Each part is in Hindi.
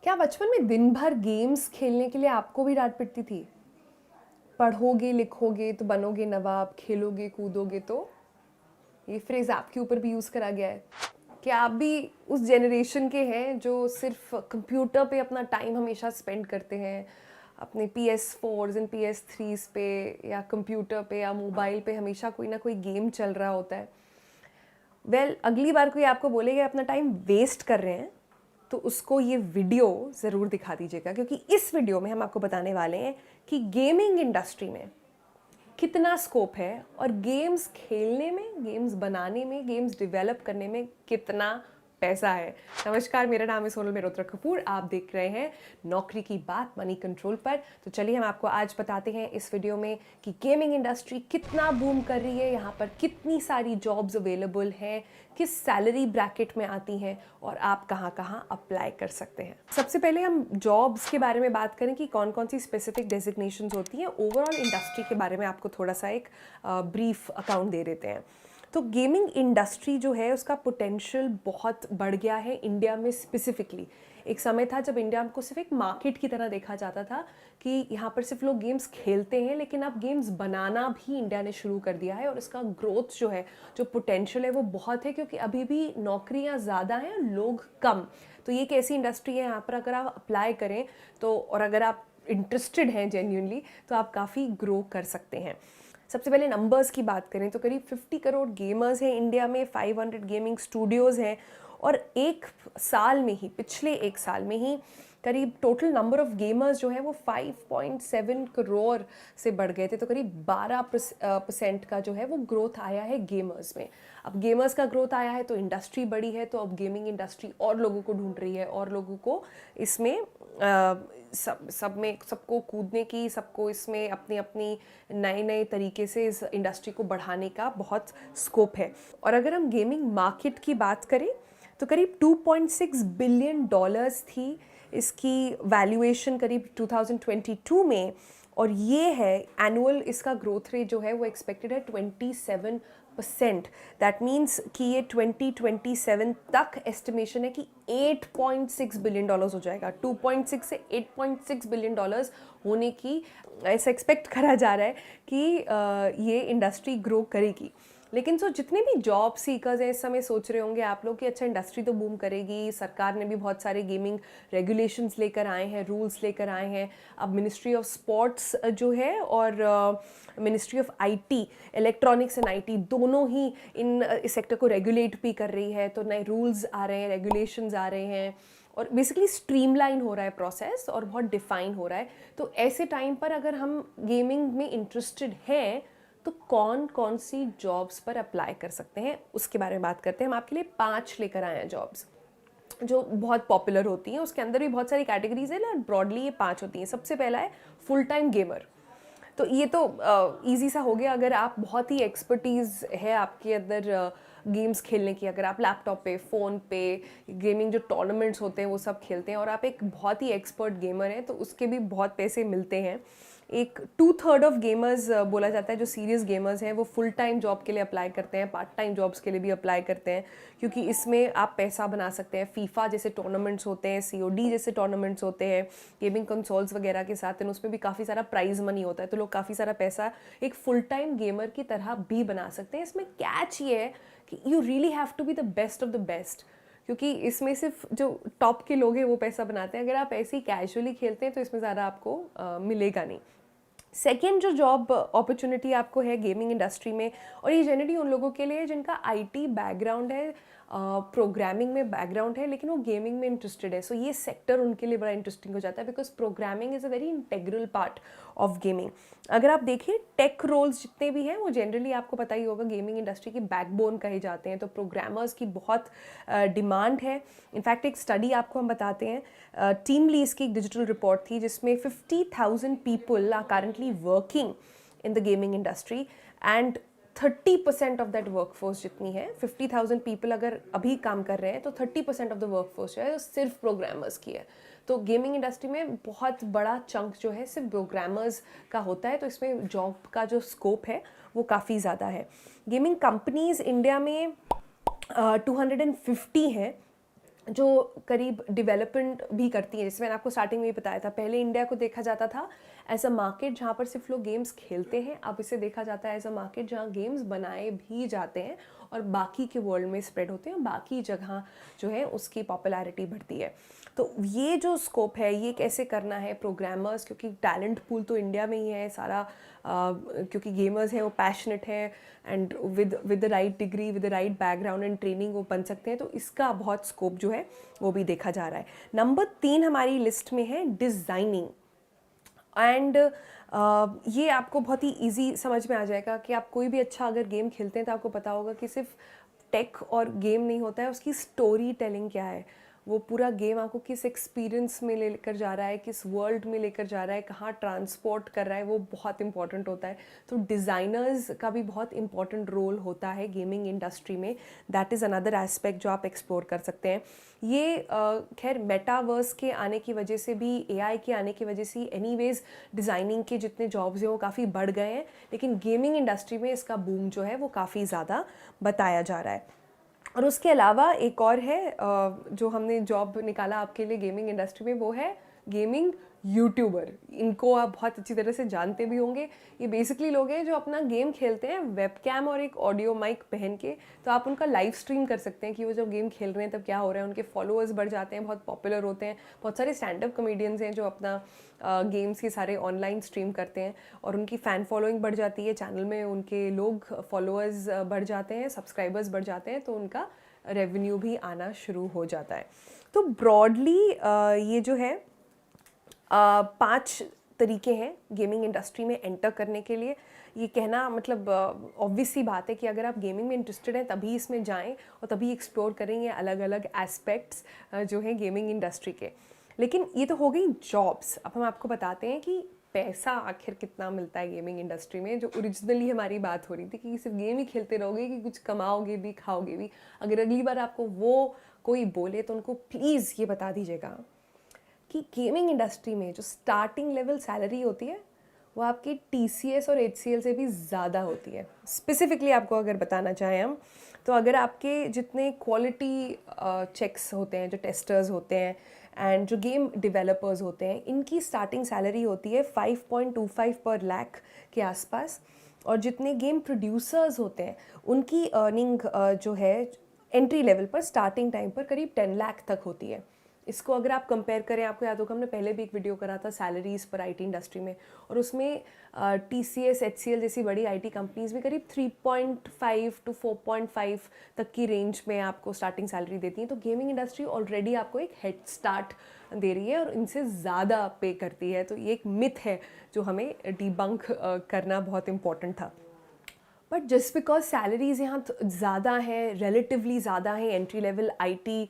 क्या बचपन में दिन भर गेम्स खेलने के लिए आपको भी डांट पिटती थी? पढ़ोगे लिखोगे तो बनोगे नवाब, खेलोगे कूदोगे तो? ये फ्रेज आपके ऊपर भी यूज़ करा गया है। क्या आप भी उस जनरेशन के हैं जो सिर्फ कंप्यूटर पे अपना टाइम हमेशा स्पेंड करते हैं, अपने PS4s एंड PS3s पे या कंप्यूटर पे या मोबाइल पे हमेशा कोई ना कोई गेम चल रहा होता है? अगली बार कोई आपको बोलेगा अपना टाइम वेस्ट कर रहे हैं तो उसको ये वीडियो ज़रूर दिखा दीजिएगा, क्योंकि इस वीडियो में हम आपको बताने वाले हैं कि गेमिंग इंडस्ट्री में कितना स्कोप है और गेम्स खेलने में, गेम्स बनाने में, गेम्स डेवलप करने में कितना पैसा है। नमस्कार, मेरा नाम है सोनल मेहरोत्रा कपूर। आप देख रहे हैं नौकरी की बात मनी कंट्रोल पर। तो चलिए हम आपको आज बताते हैं इस वीडियो में कि गेमिंग इंडस्ट्री कितना बूम कर रही है, यहाँ पर कितनी सारी जॉब्स अवेलेबल हैं, किस सैलरी ब्रैकेट में आती हैं और आप कहाँ कहाँ अप्लाई कर सकते हैं। सबसे पहले हम जॉब्स के बारे में बात करें कि कौन कौन सी स्पेसिफिक डेजिग्नेशंस होती हैं। ओवरऑल इंडस्ट्री के बारे में आपको थोड़ा सा एक ब्रीफ अकाउंट दे देते हैं। तो गेमिंग इंडस्ट्री जो है उसका पोटेंशियल बहुत बढ़ गया है इंडिया में स्पेसिफिकली। एक समय था जब इंडिया को सिर्फ एक मार्केट की तरह देखा जाता था कि यहाँ पर सिर्फ लोग गेम्स खेलते हैं, लेकिन अब गेम्स बनाना भी इंडिया ने शुरू कर दिया है और इसका ग्रोथ जो है, जो पोटेंशियल है वो बहुत है, क्योंकि अभी भी नौकरियाँ ज़्यादा हैं, लोग कम। तो ये एक ऐसी इंडस्ट्री है यहाँ पर अगर आप अप्लाई करें तो, और अगर आप इंटरेस्टेड हैं जेन्युइनली, तो आप काफ़ी ग्रो कर सकते हैं। सबसे पहले नंबर्स की बात करें तो करीब 50 करोड़ गेमर्स हैं इंडिया में, 500 गेमिंग स्टूडियोज़ हैं और एक साल में ही, पिछले एक साल में ही करीब टोटल नंबर ऑफ गेमर्स जो है वो 5.7 करोड़ से बढ़ गए थे। तो करीब 12% का जो है वो ग्रोथ आया है गेमर्स में। अब गेमर्स का ग्रोथ आया है तो इंडस्ट्री बड़ी है, तो अब गेमिंग इंडस्ट्री और लोगों को ढूंढ रही है और लोगों को इसमें सबको कूदने की, सबको इसमें अपनी अपनी नए नए तरीके से इस इंडस्ट्री को बढ़ाने का बहुत स्कोप है। और अगर हम गेमिंग मार्केट की बात करें तो करीब 2.6 बिलियन डॉलर्स थी इसकी वैल्यूएशन करीब 2022 में, और ये है एनुअल, इसका ग्रोथ रेट जो है वो एक्सपेक्टेड है 27%। दैट मीन्स कि ये 2027 तक एस्टिमेशन है कि 8.6 बिलियन डॉलर्स हो जाएगा। 2.6 से 8.6 बिलियन डॉलर्स होने की ऐसा एक्सपेक्ट करा जा रहा है कि ये इंडस्ट्री ग्रो करेगी। लेकिन जितने भी जॉब सीकर्स हैं इस समय सोच रहे होंगे आप लोग कि अच्छा इंडस्ट्री तो बूम करेगी, सरकार ने भी बहुत सारे गेमिंग रेगुलेशंस लेकर आए हैं, रूल्स लेकर आए हैं। अब मिनिस्ट्री ऑफ स्पोर्ट्स जो है और ministry of IT, electronics and IT, दोनों ही इस सेक्टर को रेगुलेट भी कर रही है। तो नए रूल्स आ रहे हैं, रेगुलेशंस आ रहे हैं और बेसिकली स्ट्रीमलाइन हो रहा है प्रोसेस और बहुत डिफाइन हो रहा है। तो ऐसे टाइम पर अगर हम गेमिंग में इंटरेस्टेड हैं तो कौन कौन सी जॉब्स पर अप्लाई कर सकते हैं उसके बारे में बात करते हैं। हम आपके लिए 5 लेकर आए हैं जॉब्स जो बहुत पॉपुलर होती हैं। उसके अंदर भी बहुत सारी कैटेगरीज है, लेकिन ब्रॉडली ये 5 होती हैं। सबसे पहला है फुल टाइम गेमर। तो ये तो इजी सा हो गया। अगर आप बहुत ही एक्सपर्टीज़ है आपके अंदर गेम्स खेलने की, अगर आप लैपटॉप पे, फ़ोन पे गेमिंग जो टूर्नामेंट्स होते हैं वो सब खेलते हैं और आप एक बहुत ही एक्सपर्ट गेमर हैं, तो उसके भी बहुत पैसे मिलते हैं। एक 2/3 ऑफ गेमर्स बोला जाता है जो सीरियस गेमर्स हैं वो फुल टाइम जॉब के लिए अप्लाई करते हैं, पार्ट टाइम जॉब्स के लिए भी अप्लाई करते हैं, क्योंकि इसमें आप पैसा बना सकते हैं। फीफा जैसे टूर्नामेंट्स होते हैं, COD जैसे टूर्नामेंट्स होते हैं गेमिंग कंसोल्स वगैरह के साथ, और उसमें भी काफ़ी सारा प्राइज मनी होता है। तो लोग काफ़ी सारा पैसा एक फुल टाइम गेमर की तरह भी बना सकते हैं। इसमें कैच ये है कि you really have to be the best of the best, क्योंकि इसमें सिर्फ जो टॉप के लोग हैं वो पैसा बनाते हैं। अगर आप ऐसे ही कैजुअली खेलते हैं तो इसमें ज़्यादा आपको मिलेगा नहीं। सेकेंड जो जॉब अपॉर्चुनिटी आपको है गेमिंग इंडस्ट्री में, और ये जनरली उन लोगों के लिए जिनका IT बैकग्राउंड है, प्रोग्रामिंग में बैकग्राउंड है, लेकिन वो गेमिंग में इंटरेस्टेड है। सो ये सेक्टर उनके लिए बड़ा इंटरेस्टिंग हो जाता है, because programming is a very integral part of gaming. अगर आप देखिए टेक रोल्स जितने भी हैं वो जनरली आपको पता ही होगा गेमिंग इंडस्ट्री की बैकबोन कहे जाते हैं। तो प्रोग्रामर्स की बहुत डिमांड है। इनफैक्ट एक स्टडी आपको हम बताते हैं, टीम लीज की एक डिजिटल रिपोर्ट थी जिसमें 50,000 people are currently working in the gaming industry and 30% of that workforce जितनी है, 50,000 पीपल अगर अभी काम कर रहे हैं तो 30% ऑफ द वर्कफोर्स जो है वो सिर्फ प्रोग्रामर्स की है। तो गेमिंग इंडस्ट्री में बहुत बड़ा चंक जो है सिर्फ प्रोग्रामर्स का होता है, तो इसमें जॉब का जो स्कोप है वो काफ़ी ज़्यादा है। गेमिंग कंपनीज इंडिया में 250 हैं जो करीब डेवलपमेंट भी करती हैं, जैसे मैंने आपको स्टार्टिंग में ही बताया था, पहले इंडिया को देखा जाता था एज अ मार्केट जहाँ पर सिर्फ लोग गेम्स खेलते हैं, अब इसे देखा जाता है एज अ मार्केट जहाँ गेम्स बनाए भी जाते हैं और बाकी के वर्ल्ड में स्प्रेड होते हैं, बाकी जगह जो है उसकी पॉपुलैरिटी बढ़ती है। तो ये जो स्कोप है ये कैसे करना है प्रोग्रामर्स, क्योंकि टैलेंट पूल तो इंडिया में ही है सारा, क्योंकि गेमर्स हैं वो पैशनेट हैं and with the right degree with the right background and training वो बन सकते हैं, तो इसका बहुत स्कोप जो है वो भी देखा जा रहा है। नंबर 3 हमारी लिस्ट में है डिज़ाइनिंग। एंड ये आपको बहुत ही इजी समझ में आ जाएगा कि आप कोई भी अच्छा अगर गेम खेलते हैं तो आपको पता होगा कि सिर्फ टेक और गेम नहीं होता है, उसकी स्टोरी टेलिंग क्या है, वो पूरा गेम आपको किस एक्सपीरियंस में लेकर जा रहा है, किस वर्ल्ड में लेकर जा रहा है, कहाँ ट्रांसपोर्ट कर रहा है, वो बहुत इंपॉर्टेंट होता है। तो डिज़ाइनर्स का भी बहुत इंपॉर्टेंट रोल होता है गेमिंग इंडस्ट्री में। दैट इज़ अनदर एस्पेक्ट जो आप एक्सप्लोर कर सकते हैं। ये खैर मेटावर्स के आने की वजह से भी, एआई के आने की वजह से एनीवेज डिज़ाइनिंग के जितने जॉब्स हैं वो काफ़ी बढ़ गए हैं, लेकिन गेमिंग इंडस्ट्री में इसका बूम जो है वो काफ़ी ज़्यादा बताया जा रहा है। और उसके अलावा एक और है जो हमने जॉब निकाला आपके लिए गेमिंग इंडस्ट्री में, वो है गेमिंग यूट्यूबर। इनको आप बहुत अच्छी तरह से जानते भी होंगे। ये बेसिकली लोग हैं जो अपना गेम खेलते हैं वेबकैम और एक ऑडियो माइक पहन के, तो आप उनका लाइव स्ट्रीम कर सकते हैं कि वो जब गेम खेल रहे हैं तब क्या हो रहा है। उनके फॉलोअर्स बढ़ जाते हैं, बहुत पॉपुलर होते हैं। बहुत सारे स्टैंड अप कॉमेडियंस हैं जो अपना गेम्स के सारे ऑनलाइन स्ट्रीम करते हैं और उनकी फ़ैन फॉलोइंग बढ़ जाती है, चैनल में उनके लोग फॉलोअर्स बढ़ जाते हैं, सब्सक्राइबर्स बढ़ जाते हैं, तो उनका रेवेन्यू भी आना शुरू हो जाता है। तो ब्रॉडली ये जो है 5 तरीके हैं गेमिंग इंडस्ट्री में एंटर करने के लिए। ये कहना मतलब ऑब्वियस सी बात है कि अगर आप गेमिंग में इंटरेस्टेड हैं तभी इसमें जाएं और तभी एक्सप्लोर करेंगे अलग अलग एस्पेक्ट्स जो हैं गेमिंग इंडस्ट्री के। लेकिन ये तो हो गई जॉब्स। अब हम आपको बताते हैं कि पैसा आखिर कितना मिलता है गेमिंग इंडस्ट्री में। जो ओरिजिनली हमारी बात हो रही थी कि सिर्फ गेम ही खेलते रहोगे कि कुछ कमाओगे भी खाओगे भी, अगर अगली बार आपको वो कोई बोले तो उनको प्लीज़ ये बता दीजिएगा कि गेमिंग इंडस्ट्री में जो स्टार्टिंग लेवल सैलरी होती है वो आपकी TCS और HCL से भी ज़्यादा होती है। स्पेसिफिकली आपको अगर बताना चाहें हम, तो अगर आपके जितने क्वालिटी चेक्स होते हैं, जो टेस्टर्स होते हैं एंड जो गेम डेवलपर्स होते हैं, इनकी स्टार्टिंग सैलरी होती है 5.25 पर लाख के आसपास। और जितने गेम प्रोड्यूसर्स होते हैं उनकी अर्निंग जो है एंट्री लेवल पर स्टार्टिंग टाइम पर करीब 10 लाख तक होती है। इसको अगर आप कंपेयर करें, आपको याद होगा हमने पहले भी एक वीडियो करा था सैलरीज पर IT इंडस्ट्री में, और उसमें TCS HCL जैसी बड़ी IT कंपनीज में करीब 3.5 to 4.5 तक की रेंज में आपको स्टार्टिंग सैलरी देती हैं। तो गेमिंग इंडस्ट्री ऑलरेडी आपको एक हेड स्टार्ट दे रही है और इनसे ज़्यादा पे करती है। तो ये एक मिथ है जो हमें डिबंक करना बहुत इम्पोर्टेंट था। बट जस्ट बिकॉज सैलरीज यहाँ ज़्यादा हैं, रिलेटिवली ज़्यादा हैं एंट्री लेवल IT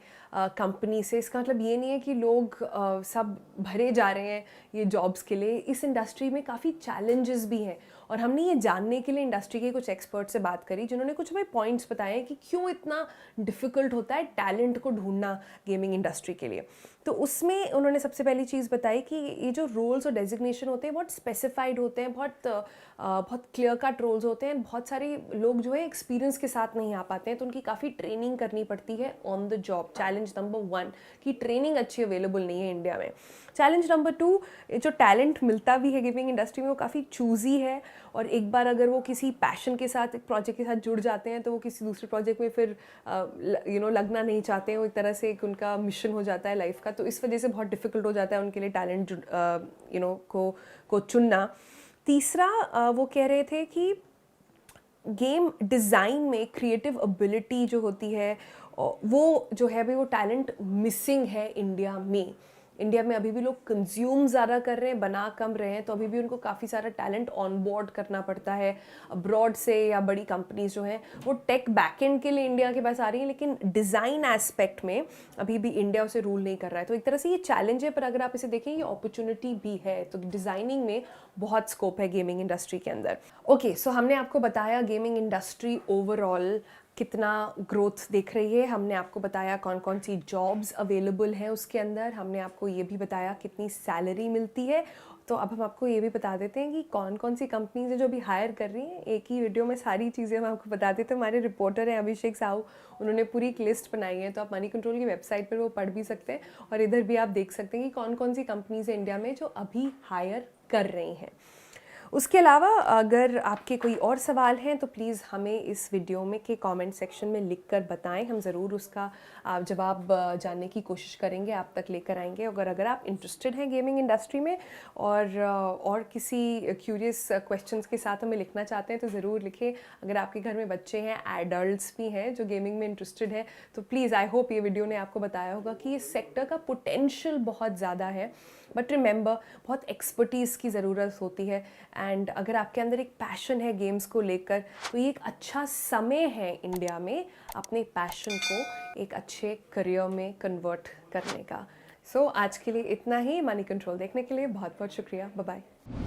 कंपनी से, इसका मतलब ये नहीं है कि लोग सब भरे जा रहे हैं ये जॉब्स के लिए। इस इंडस्ट्री में काफ़ी चैलेंजेस भी हैं और हमने ये जानने के लिए इंडस्ट्री के कुछ एक्सपर्ट से बात करी जिन्होंने कुछ हमें पॉइंट्स बताए कि क्यों इतना डिफ़िकल्ट होता है टैलेंट को ढूंढना गेमिंग इंडस्ट्री के लिए। तो उसमें उन्होंने सबसे पहली चीज़ बताई कि ये जो रोल्स और डेजिग्नेशन होते हैं बहुत स्पेसिफाइड होते हैं, बहुत क्लियर कट रोल्स होते हैं। बहुत सारे लोग जो है एक्सपीरियंस के साथ नहीं आ पाते हैं, तो उनकी काफ़ी ट्रेनिंग करनी पड़ती है on the job. Challenge number 1 कि ट्रेनिंग अच्छी अवेलेबल नहीं है इंडिया में। चैलेंज नंबर 2, जो टैलेंट मिलता भी है गेमिंग इंडस्ट्री में वो काफ़ी चूज़ी है, और एक बार अगर वो किसी पैशन के साथ, एक प्रोजेक्ट के साथ जुड़ जाते हैं तो वो किसी दूसरे प्रोजेक्ट में फिर लगना नहीं चाहते हैं। वो एक तरह से एक उनका मिशन हो जाता है लाइफ का, तो इस वजह से बहुत डिफ़िकल्ट हो जाता है उनके लिए टैलेंट को चुनना। तीसरा वो कह रहे थे कि गेम डिज़ाइन में क्रिएटिव एबिलिटी जो होती है वो जो है भाई वो टैलेंट मिसिंग है इंडिया में। इंडिया में अभी भी लोग कंज्यूम ज़्यादा कर रहे हैं, बना कम रहे हैं, तो अभी भी उनको काफ़ी सारा टैलेंट ऑन बोर्ड करना पड़ता है अब्रॉड से, या बड़ी कंपनीज जो हैं वो टेक बैकएंड के लिए इंडिया के पास आ रही हैं, लेकिन डिज़ाइन एस्पेक्ट में अभी भी इंडिया उसे रूल नहीं कर रहा है। तो एक तरह से ये चैलेंज है, पर अगर आप इसे देखें ये अपॉर्चुनिटी भी है। तो डिज़ाइनिंग में बहुत स्कोप है गेमिंग इंडस्ट्री के अंदर। ओके, सो हमने आपको बताया गेमिंग इंडस्ट्री ओवरऑल कितना ग्रोथ देख रही है, हमने आपको बताया कौन कौन सी जॉब्स अवेलेबल हैं उसके अंदर, हमने आपको ये भी बताया कितनी सैलरी मिलती है। तो अब हम आपको ये भी बता देते हैं कि कौन कौन सी कंपनीज हैं जो अभी हायर कर रही हैं। एक ही वीडियो में सारी चीज़ें हम आपको बता देते हैं। हमारे रिपोर्टर हैं अभिषेक साहू, उन्होंने पूरी एक लिस्ट बनाई है, तो आप मनी कंट्रोल की वेबसाइट पर वो पढ़ भी सकते हैं और इधर भी आप देख सकते हैं कि कौन कौन सी कंपनीज हैं इंडिया में जो अभी हायर कर रही हैं। उसके अलावा अगर आपके कोई और सवाल हैं तो प्लीज़ हमें इस वीडियो में के कमेंट सेक्शन में लिख कर बताएं, हम ज़रूर उसका जवाब जानने की कोशिश करेंगे, आप तक लेकर आएंगे। अगर आप इंटरेस्टेड हैं गेमिंग इंडस्ट्री में और किसी क्यूरियस क्वेश्चंस के साथ हमें लिखना चाहते हैं तो ज़रूर लिखें। अगर आपके घर में बच्चे हैं, एडल्ट्स भी हैं जो गेमिंग में इंटरेस्टेड हैं, तो प्लीज़ आई होप ये वीडियो ने आपको बताया होगा कि इस सेक्टर का पोटेंशियल बहुत ज़्यादा है, बट रिमेंबर बहुत एक्सपर्टीज़ की ज़रूरत होती है। एंड अगर आपके अंदर एक पैशन है गेम्स को लेकर तो ये एक अच्छा समय है इंडिया में अपने पैशन को एक अच्छे करियर में कन्वर्ट करने का। सो आज के लिए इतना ही। मनी कंट्रोल देखने के लिए बहुत बहुत शुक्रिया। Bye bye.